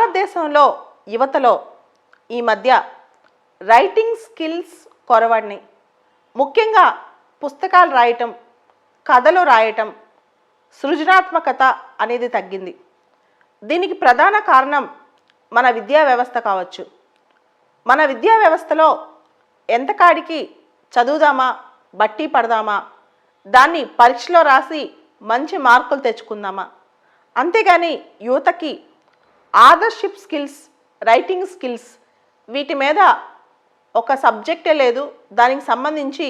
భారతదేశంలో యువతలో ఈ మధ్య రైటింగ్ స్కిల్స్ కొరవడినాయి. ముఖ్యంగా పుస్తకాలు రాయటం, కథలు రాయటం, సృజనాత్మకత అనేది తగ్గింది. దీనికి ప్రధాన కారణం మన విద్యా వ్యవస్థ కావచ్చు. మన విద్యా వ్యవస్థలో ఎంతకాడికి చదువుదామా, బట్టి పడదామా, దాన్ని పరీక్షలో రాసి మంచి మార్కులు తెచ్చుకుందామా, అంతేగాని యువతకి ఆథర్షిప్ స్కిల్స్, రైటింగ్ స్కిల్స్ వీటి మీద ఒక సబ్జెక్టే లేదు. దానికి సంబంధించి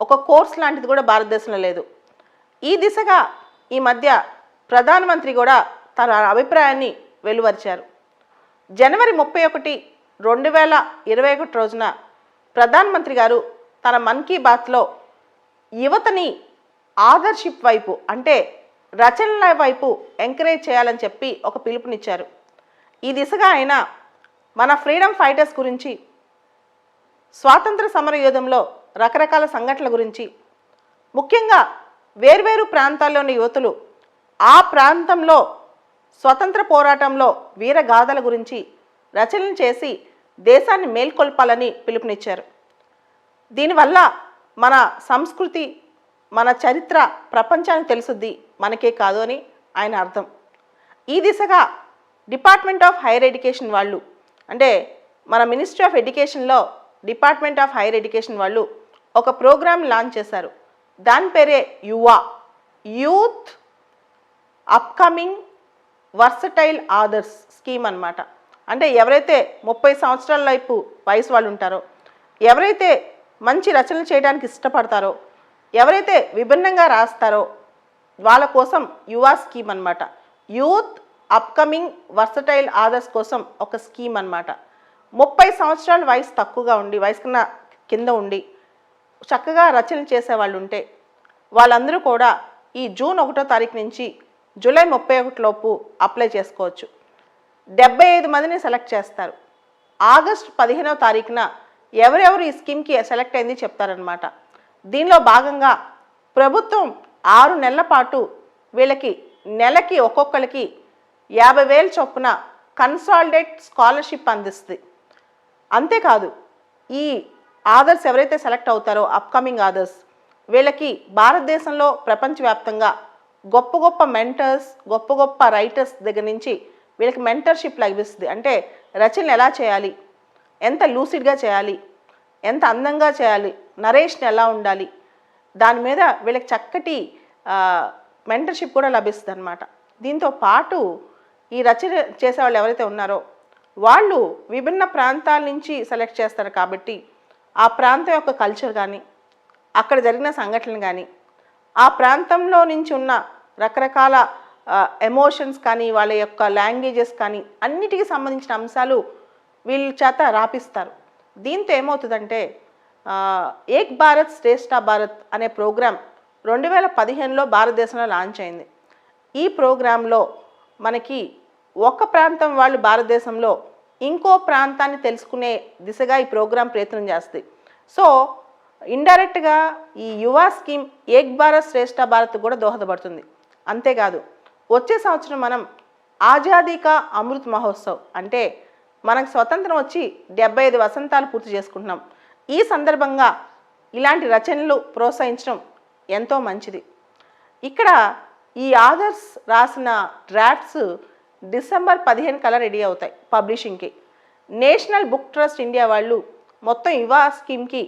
ఒక కోర్స్ లాంటిది కూడా భారతదేశంలో లేదు. ఈ దిశగా ఈ మధ్య ప్రధానమంత్రి కూడా తన అభిప్రాయాన్ని వెలువరిచారు. జనవరి 31, 2021 రోజున ప్రధానమంత్రి గారు తన మన్ కీ బాత్లో యువతని ఆథర్షిప్ వైపు, అంటే రచనల వైపు ఎంకరేజ్ చేయాలని చెప్పి ఒక పిలుపునిచ్చారు. ఈ దిశగా ఆయన మన ఫ్రీడమ్ ఫైటర్స్ గురించి, స్వాతంత్ర సమర యోధంలో రకరకాల సంఘటనల గురించి, ముఖ్యంగా వేర్వేరు ప్రాంతాల్లోని యువతులు ఆ ప్రాంతంలో స్వతంత్ర పోరాటంలో వీరగాథల గురించి రచనలు చేసి దేశాన్ని మేల్కొల్పాలని పిలుపునిచ్చారు. దీనివల్ల మన సంస్కృతి, మన చరిత్ర ప్రపంచానికి తెలుసుద్ది, మనకే కాదు అని ఆయన అర్థం. ఈ దిశగా డిపార్ట్మెంట్ ఆఫ్ హైయర్ ఎడ్యుకేషన్ వాళ్ళు, అంటే మన మినిస్ట్రీ ఆఫ్ ఎడ్యుకేషన్లో డిపార్ట్మెంట్ ఆఫ్ హైయర్ ఎడ్యుకేషన్ వాళ్ళు ఒక ప్రోగ్రామ్ లాంచ్ చేశారు. దాని పేరే youth upcoming versatile authors scheme అన్నమాట. అంటే ఎవరైతే 30 సంవత్సరాల వయసు వాళ్ళు ఉంటారో, ఎవరైతే మంచి రచనలు చేయడానికి ఇష్టపడతారో, ఎవరైతే విభిన్నంగా రాస్తారో వాళ్ళ కోసం యువ స్కీమ్ అన్నమాట. యూత్ అప్కమింగ్ వర్సటైల్ ఆథర్స్ కోసం ఒక స్కీమ్ అన్నమాట. 30 సంవత్సరాల వయసు తక్కువగా ఉండి, వయసు కన్నా కింద ఉండి చక్కగా రచనలు చేసేవాళ్ళు ఉంటే వాళ్ళందరూ కూడా ఈ జూన్ 1వ తారీఖు నుంచి జూలై 31 లోపు అప్లై చేసుకోవచ్చు. 75 మందిని సెలెక్ట్ చేస్తారు. ఆగస్టు 15వ తారీఖున ఎవరెవరు ఈ స్కీమ్కి సెలెక్ట్ అయింది చెప్తారనమాట. దీనిలో భాగంగా ప్రభుత్వం 6 నెలల పాటు వీళ్ళకి నెలకి ఒక్కొక్కరికి 50,000 చొప్పున కన్సాలిడేట్ స్కాలర్షిప్ అందిస్తుంది. అంతేకాదు, ఈ ఆథర్స్ ఎవరైతే సెలెక్ట్ అవుతారో, అప్కమింగ్ ఆథర్స్, వీళ్ళకి భారతదేశంలో ప్రపంచవ్యాప్తంగా గొప్ప గొప్ప మెంటర్స్, గొప్ప గొప్ప రైటర్స్ దగ్గర నుంచి వీళ్ళకి మెంటర్షిప్ లభిస్తుంది. అంటే రచనలు ఎలా చేయాలి, ఎంత లూసిడ్గా చేయాలి, ఎంత అందంగా చేయాలి, నరేషన్ ఎలా ఉండాలి, దాని మీద వీళ్ళకి చక్కటి మెంటర్షిప్ కూడా లభిస్తుంది అన్నమాట. దీంతో పాటు ఈ రచన చేసేవాళ్ళు ఎవరైతే ఉన్నారో వాళ్ళు విభిన్న ప్రాంతాల నుంచి సెలెక్ట్ చేస్తారు కాబట్టి ఆ ప్రాంతం యొక్క కల్చర్ కానీ, అక్కడ జరిగిన సంఘటనలు కానీ, ఆ ప్రాంతంలో నుంచి ఉన్న రకరకాల ఎమోషన్స్ కానీ, వాళ్ళ యొక్క లాంగ్వేజెస్ కానీ అన్నిటికీ సంబంధించిన అంశాలు వీళ్ళ చేత రాపిస్తారు. దీంతో ఏమవుతుందంటే ఏక్ భారత్ శ్రేష్ఠ భారత్ అనే ప్రోగ్రాం 2015లో భారతదేశంలో లాంచ్ అయింది. ఈ ప్రోగ్రాంలో మనకి ఒక ప్రాంతం వాళ్ళు భారతదేశంలో ఇంకో ప్రాంతాన్ని తెలుసుకునే దిశగా ఈ ప్రోగ్రాం ప్రయత్నం చేస్తుంది. సో ఇండైరెక్ట్గా ఈ యువ స్కీమ్ ఏక్ భారత్ శ్రేష్ఠ భారత్ కూడా దోహదపడుతుంది. అంతేకాదు, వచ్చే సంవత్సరం మనం ఆజాదీ కా అమృత్ మహోత్సవ్, అంటే మనకు స్వతంత్రం వచ్చి 75 వసంతాలు పూర్తి చేసుకుంటున్నాం. ఈ సందర్భంగా ఇలాంటి రచనలు ప్రోత్సహించడం ఎంతో మంచిది. ఇక్కడ ఈ ఆథర్స్ రాసిన డ్రాఫ్ట్స్ డిసెంబర్ 15 కల్లా రెడీ అవుతాయి పబ్లిషింగ్కి. నేషనల్ బుక్ ట్రస్ట్ ఇండియా వాళ్ళు మొత్తం యువ స్కీమ్కి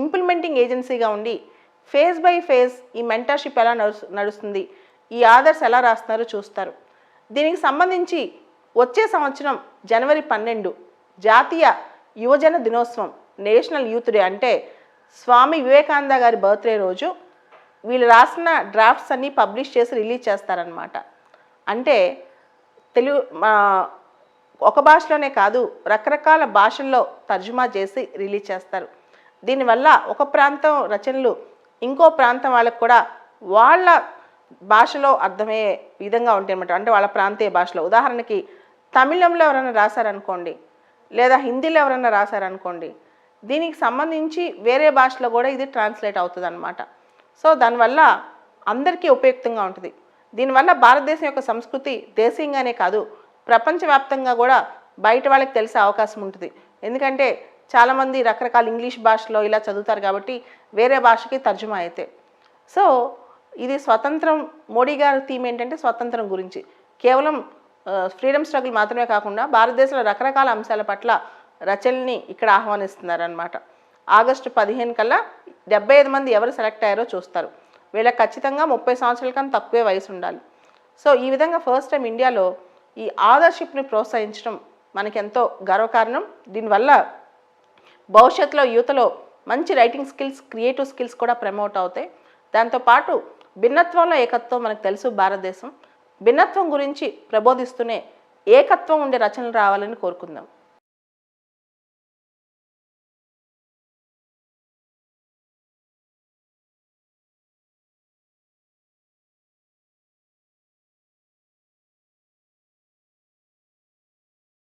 ఇంప్లిమెంటింగ్ ఏజెన్సీగా ఉండి ఫేజ్ బై ఫేజ్ ఈ మెంటర్షిప్ ఎలా నడుస్తుంది, ఈ ఆథర్స్ ఎలా రాస్తున్నారో చూస్తారు. దీనికి సంబంధించి వచ్చే సంవత్సరం జనవరి 12 జాతీయ యువజన దినోత్సవం, నేషనల్ యూత్ డే, అంటే స్వామి వివేకానంద గారి బర్త్డే రోజు వీళ్ళు రాసిన డ్రాఫ్ట్స్ అన్నీ పబ్లిష్ చేసి రిలీజ్ చేస్తారనమాట. అంటే తెలుగు ఒక భాషలోనే కాదు, రకరకాల భాషల్లో తర్జుమా చేసి రిలీజ్ చేస్తారు. దీనివల్ల ఒక ప్రాంతం రచనలు ఇంకో ప్రాంతం వాళ్ళకు కూడా వాళ్ళ భాషలో అర్థమయ్యే విధంగా ఉంటాయి అన్నమాట. అంటే వాళ్ళ ప్రాంతీయ భాషలో, ఉదాహరణకి తమిళంలో ఎవరైనా రాశారనుకోండి, లేదా హిందీలో ఎవరైనా రాశారనుకోండి, దీనికి సంబంధించి వేరే భాషలో కూడా ఇది ట్రాన్స్లేట్ అవుతుంది అన్నమాట. సో దానివల్ల అందరికీ ఉపయుక్తంగా ఉంటుంది. దీనివల్ల భారతదేశం యొక్క సంస్కృతి దేశీయంగానే కాదు, ప్రపంచవ్యాప్తంగా కూడా బయట వాళ్ళకి తెలిసే అవకాశం ఉంటుంది. ఎందుకంటే చాలామంది రకరకాల ఇంగ్లీష్ భాషలో ఇలా చదువుతారు కాబట్టి వేరే భాషకి తర్జుమా అయితే. సో ఇది స్వతంత్రం, మోడీ గారి థీమ్ ఏంటంటే స్వతంత్రం గురించి. కేవలం ఫ్రీడమ్ స్ట్రగుల్ మాత్రమే కాకుండా భారతదేశంలో రకరకాల అంశాల పట్ల రచనల్ని ఇక్కడ ఆహ్వానిస్తున్నారనమాట. ఆగస్టు 15 కల్లా 75 మంది ఎవరు సెలెక్ట్ అయ్యారో చూస్తారు. వీళ్ళకి ఖచ్చితంగా 30 సంవత్సరాల కన్నా తక్కువే వయసు ఉండాలి. సో ఈ విధంగా ఫస్ట్ టైం ఇండియాలో ఈ ఆథర్షిప్ని ప్రోత్సహించడం మనకెంతో గర్వకారణం. దీనివల్ల భవిష్యత్తులో యువతలో మంచి రైటింగ్ స్కిల్స్, క్రియేటివ్ స్కిల్స్ కూడా ప్రమోట్ అవుతాయి. దాంతోపాటు భిన్నత్వంలో ఏకత్వం, మనకు తెలుసు భారతదేశం భిన్నత్వం గురించి ప్రబోధిస్తూనే ఏకత్వం ఉండే రచనలు రావాలని కోరుకుందాం.